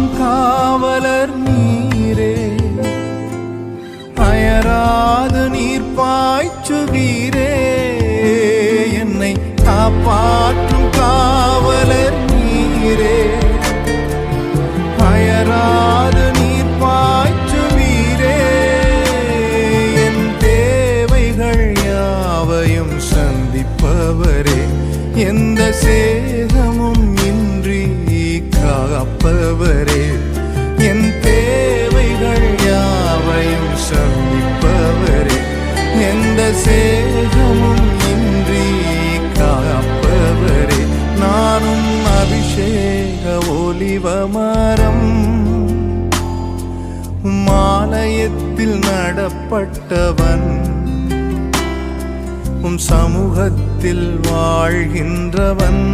காக்கும் காவலர் நீரே, அயராது நீர் பாய்ச்சுவீரே. என்னை காப்பாற்றும் காவலர் நீரே, அயராது நீர் பாய்ச்சுவீரே. என் தேவைகள் யாவையும் சந்திப்பவரே, எந்த சேதமும் இன்றி காப்பவரே. என் தேவைகள் யாவையும் சந்திப்பவரே, எந்த சேதமும் இன்றி காப்பவரே. நானும் அபிஷேக ஒலிவ மரம், மாலயத்தில் நடப்பட்டவன், உம் சமூகத்தில் வாழ்கின்றவன்.